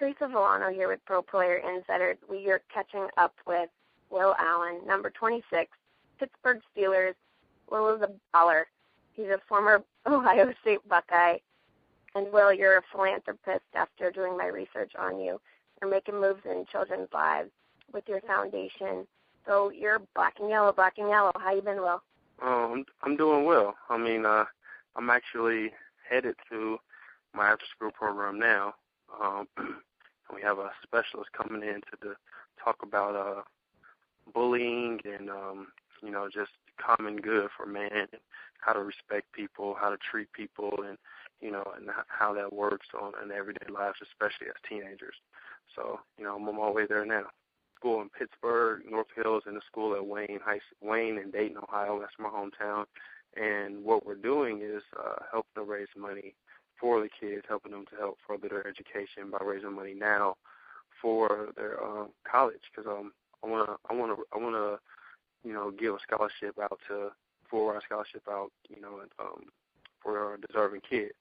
Teresa Villano here with Pro Player Insider. We are catching up with Will Allen, number 26, Pittsburgh Steelers. Will is a baller. He's a former Ohio State Buckeye. And Will, you're a philanthropist after doing my research on you. You're making moves in children's lives with your foundation. So you're black and yellow. How you been, Will? I'm doing well. I mean, I'm actually headed to my after-school program now. We have a specialist coming in to talk about bullying and, just common good for man, and how to respect people, how to treat people, and, and how that works in everyday lives, especially as teenagers. So, I'm on my way there now. School in Pittsburgh, North Hills, and the school at Wayne in Dayton, Ohio. That's my hometown. And what we're doing is helping to raise money for the kids, helping them to help further their education by raising money now for their college. Because I want to give a scholarship out for a deserving kid.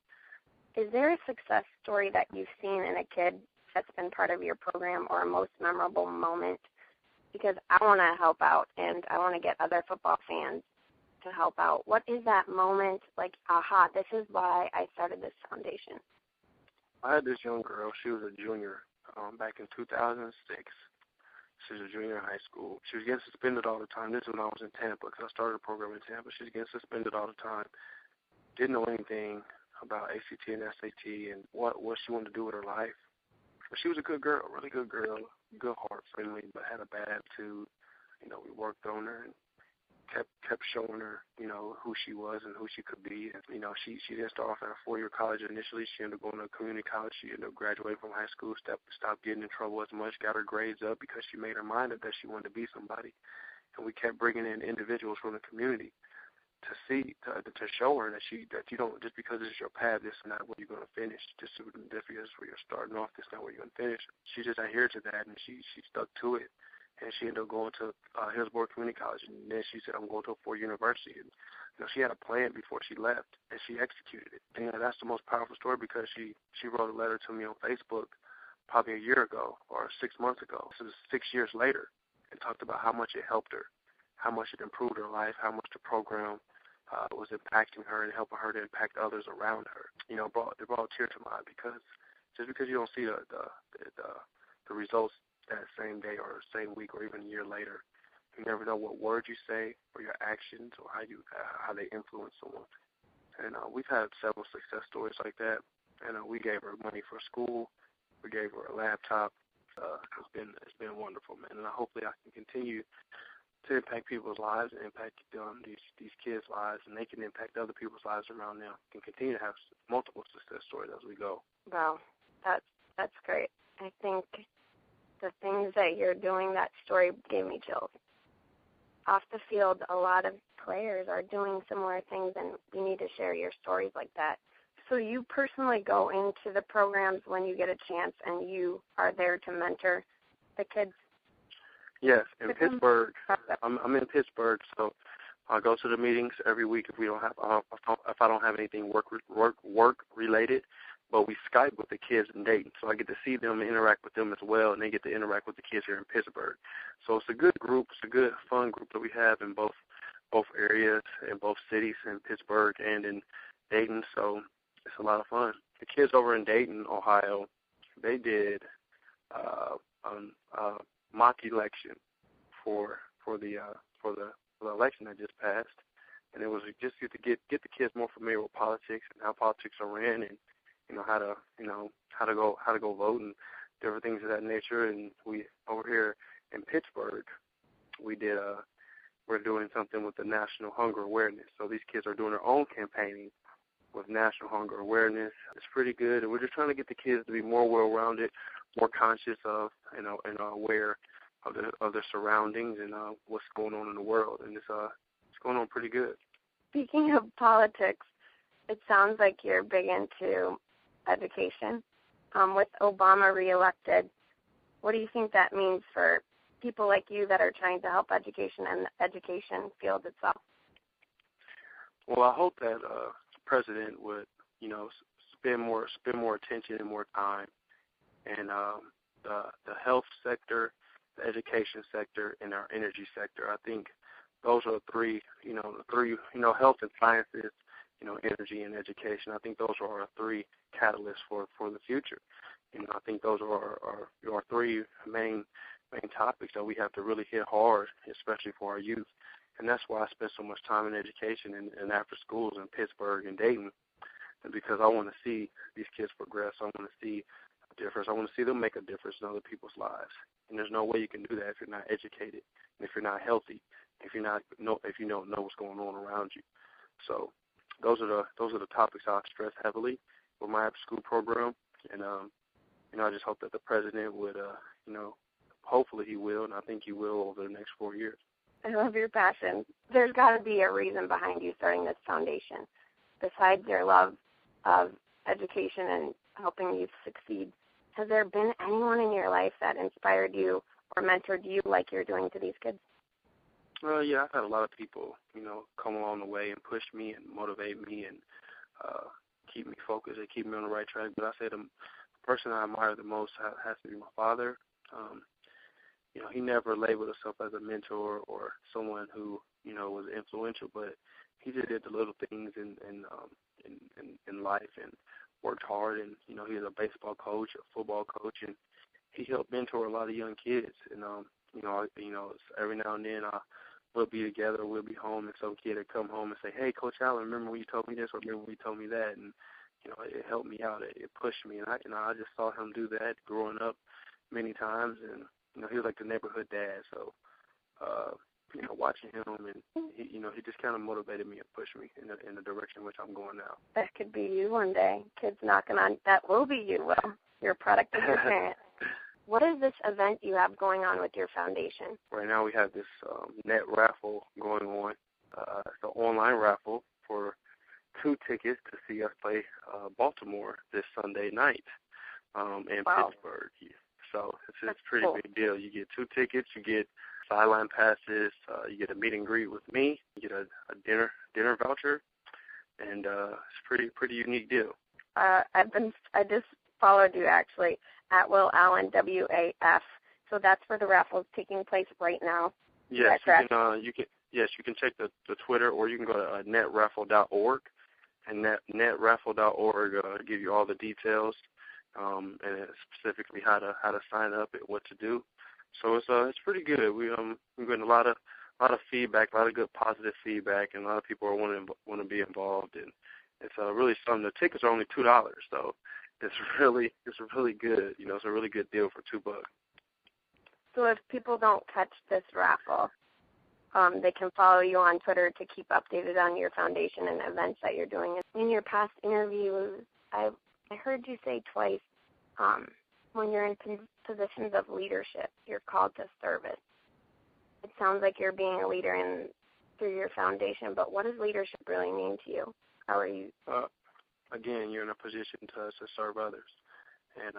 Is there a success story that you've seen in a kid that's been part of your program, or a most memorable moment? Because I want to help out, and I want to get other football fans to help out. What is that moment, like, aha, this is why I started this foundation? I had this young girl. She was a junior back in 2006. She was a junior in high school. She was getting suspended all the time. This is when I was in Tampa, because I started a program in Tampa. She was getting suspended all the time. Didn't know anything about ACT and SAT and what she wanted to do with her life. But she was a good girl, really good girl, good heart, friendly, but had a bad attitude. We worked on her and kept showing her, who she was and who she could be. And, she didn't start off at a 4-year college initially. She ended up going to a community college. She ended up graduating from high school, stopped getting in trouble as much, got her grades up because she made her mind up that she wanted to be somebody. And we kept bringing in individuals from the community to show her that you don't, just because this is your path, this is not where you're going to finish. Just because this is where you're starting off, this is not where you're going to finish. She just adhered to that, and she stuck to it. And she ended up going to Hillsborough Community College. And then she said, I'm going to a 4-year university. And, she had a plan before she left, and she executed it. And, that's the most powerful story, because she wrote a letter to me on Facebook probably a year ago or 6 months ago. This is 6 years later, and talked about how much it helped her, how much it improved her life, how much the program was impacting her and helping her to impact others around her. It brought a tear to my eye, because just because you don't see the results that same day or same week or even a year later, you never know what words you say or your actions or how they influence someone. And we've had several success stories like that. And we gave her money for school. We gave her a laptop. It's been wonderful, man. And hopefully I can continue to impact people's lives and impact these kids' lives, and they can impact other people's lives around them. Can continue to have multiple success stories as we go. Wow, that's great. I think the things that you're doing, that story gave me chills. Off the field, a lot of players are doing similar things, and we need to share your stories like that. So you personally go into the programs when you get a chance, and you are there to mentor the kids? Yes, in Pittsburgh. I'm in Pittsburgh, so I go to the meetings every week if I don't have anything work related. But we Skype with the kids in Dayton, so I get to see them and interact with them as well, and they get to interact with the kids here in Pittsburgh. So it's a good group. It's a good, fun group that we have in both areas, in both cities, in Pittsburgh and in Dayton. So it's a lot of fun. The kids over in Dayton, Ohio, they did a mock election for the election that just passed, and it was just to get the kids more familiar with politics and how politics are ran, and how to go vote and different things of that nature. And we over here in Pittsburgh, we're doing something with the National Hunger Awareness. So these kids are doing their own campaigning with National Hunger Awareness. It's pretty good, and we're just trying to get the kids to be more well-rounded, more conscious of, and aware of their surroundings and what's going on in the world. And it's going on pretty good. Speaking of politics, it sounds like you're big into education. With Obama reelected, what do you think that means for people like you that are trying to help education and the education field itself? Well, I hope that the president would, spend more attention and more time and the health sector, the education sector, and our energy sector. I think those are health and sciences, energy and education. I think those are our three catalysts for the future. I think those are our three main topics that we have to really hit hard, especially for our youth. And that's why I spend so much time in education and after schools in Pittsburgh and Dayton, because I want to see these kids progress. I want to see a difference. I want to see them make a difference in other people's lives. And there's no way you can do that if you're not educated, and if you're not healthy, if you don't know what's going on around you. So those are the topics I stress heavily with my after-school program. And I just hope that the president would, hopefully he will, and I think he will over the next 4 years. I love your passion. There's got to be a reason behind you starting this foundation. Besides your love of education and helping youth succeed, has there been anyone in your life that inspired you or mentored you like you're doing to these kids? Yeah, I've had a lot of people, come along the way and push me and motivate me and keep me focused and keep me on the right track. But I say the person I admire the most has to be my father. He never labeled himself as a mentor or someone who, was influential, but he just did the little things in life and worked hard. And, he was a baseball coach, a football coach, and he helped mentor a lot of young kids. And, every now and then we'll be together, we'll be home, and some kid would come home and say, "Hey, Coach Allen, remember when you told me this, or remember when you told me that?" And, it helped me out. It pushed me. And I just saw him do that growing up many times. And, he was like the neighborhood dad. So, watching him, and he just kind of motivated me and pushed me in the direction in which I'm going now. That could be you one day. Kids knocking on, that will be you, Will. You're a product of your parents. What is this event you have going on with your foundation? Right now we have this net raffle going on. It's an online raffle for 2 tickets to see us play Baltimore this Sunday night in Pittsburgh. So it's a pretty big deal. You get 2 tickets, you get sideline passes, you get a meet and greet with me, you get a dinner voucher, and it's a pretty unique deal. I just followed you actually at Will Allen WAF. So that's where the raffle is taking place right now. Yes, you can check the Twitter, or you can go to netraffle.org, and netraffle.org give you all the details. And specifically how to sign up and what to do. So it's pretty good. We're getting a lot of feedback, a lot of good positive feedback, and a lot of people are want to be involved. And it's really something. The tickets are only $2, so it's really good. It's a really good deal for $2. So if people don't catch this raffle, they can follow you on Twitter to keep updated on your foundation and events that you're doing. In your past interviews, I heard you say twice, when you're in positions of leadership, you're called to service. It sounds like you're being a leader through your foundation, but what does leadership really mean to you? How are you? Again, you're in a position to serve others. And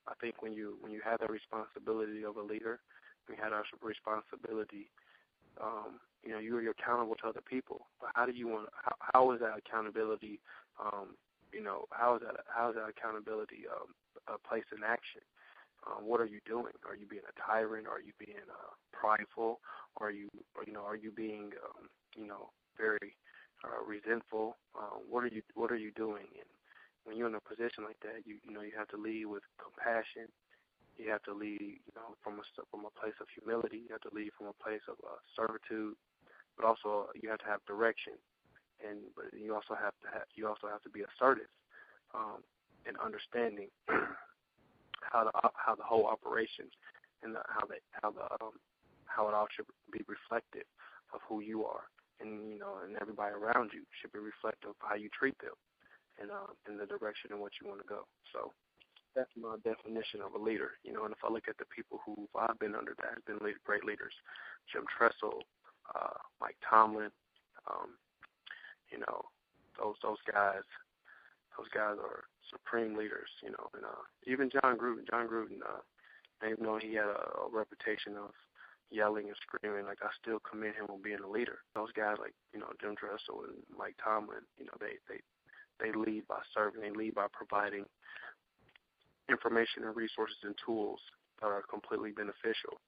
I think when you have that responsibility of a leader, when you have that responsibility, you're accountable to other people. But how is that accountability? How is that accountability placed in action? What are you doing? Are you being a tyrant? Are you being prideful? Are you being very resentful? What are you doing? And when you're in a position like that, you have to lead with compassion. You have to lead, from a place of humility. You have to lead from a place of servitude, but also you have to have direction. But you also have to be assertive and understanding how the whole operation and how it all should be reflective of who you are, and everybody around you should be reflective of how you treat them, and in the direction in which you want to go. So that's my definition of a leader. And if I look at the people who I've been under that have been great leaders, Jim Tressel, Mike Tomlin. Those guys are supreme leaders, and even John Gruden. Even though he had a reputation of yelling and screaming, I still commend him on being a leader. Those guys like, Jim Tressel and Mike Tomlin, they lead by serving, they lead by providing information and resources and tools that are completely beneficial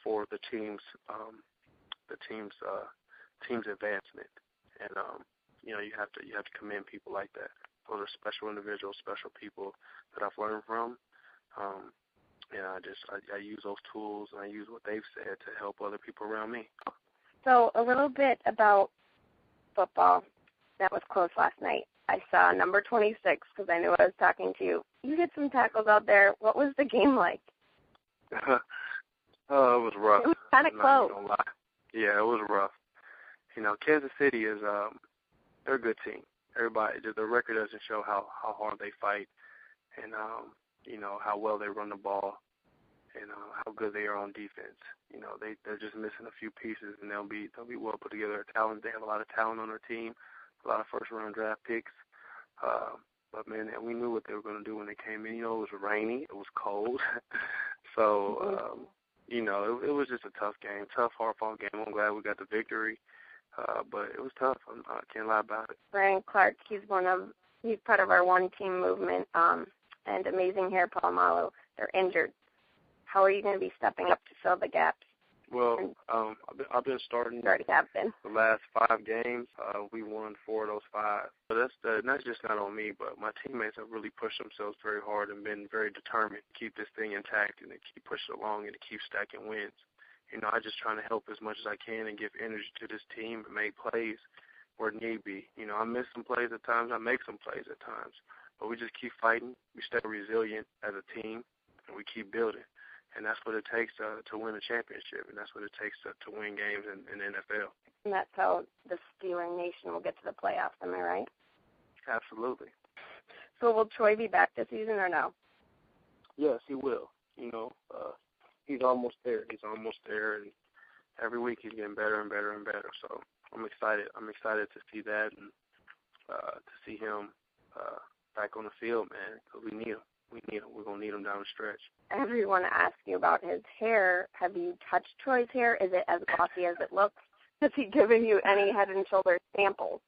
for the team's advancement. And you have to commend people like that. Those are special individuals, special people that I've learned from. And I use those tools and I use what they've said to help other people around me. So a little bit about football. That was close last night. I saw number 26 because I knew I was talking to you. You did some tackles out there. What was the game like? It was rough. It was kind of close. I'm not gonna lie. Yeah, it was rough. Kansas City is they're a good team. Everybody, the record doesn't show how hard they fight, and how well they run the ball, and how good they are on defense. They're just missing a few pieces, and they'll be well put together. Talent. They have a lot of talent on their team, a lot of first-round draft picks. But man, we knew what they were going to do when they came in. It was rainy, it was cold, so it was just a tough game, tough, hard-fought game. I'm glad we got the victory, but it was tough. I can't lie about it. Brian Clark, he's part of our one-team movement, and Amazing Hair Palomalo. They're injured. How are you going to be stepping up to fill the gaps? Well, I've been starting the last 5 games. We won 4 of those 5. But that's just not on me, but my teammates have really pushed themselves very hard and been very determined to keep this thing intact and to keep pushing along and to keep stacking wins. I just trying to help as much as I can and give energy to this team and make plays where need be. I miss some plays at times. I make some plays at times. But we just keep fighting. We stay resilient as a team, and we keep building. And that's what it takes to win a championship, and that's what it takes to win games in the NFL. And that's how the Steeler Nation will get to the playoffs, am I right? Absolutely. So will Troy be back this season or no? Yes, he will. He's almost there. And every week he's getting better and better and better. So I'm excited. I'm excited to see that and to see him back on the field, man, because we need him. We're going to need him down the stretch. I really want to ask you about his hair. Have you touched Troy's hair? Is it as glossy as it looks? Has he given you any head and shoulder samples?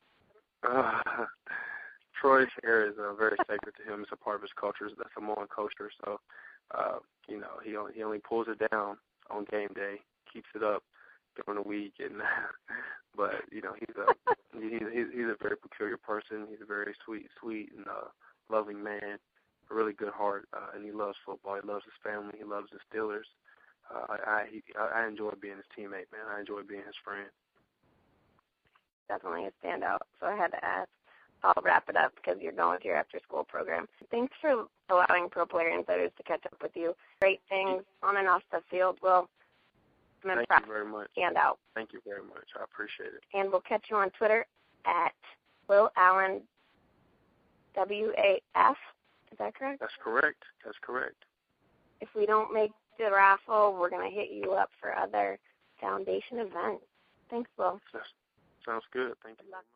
Troy's hair is very sacred to him. It's a part of his culture. That's a Samoan culture. So, he only pulls it down on game day, keeps it up during the week, and but he's a very peculiar person. He's a very sweet and loving man. A really good heart, and he loves football. He loves his family. He loves the Steelers. I enjoy being his teammate, man. I enjoy being his friend. Definitely a standout. So I had to ask. I'll wrap it up because you're going to your after-school program. Thanks for allowing Pro Player Insiders to catch up with you. Great things on and off the field. Well, I'm impressed. Thank you very much. Standout. Thank you very much. I appreciate it. And we'll catch you on Twitter at Will Allen WAF. Is that correct? That's correct. If we don't make the raffle, we're going to hit you up for other foundation events. Thanks, Will. Sounds good. Thank you very much.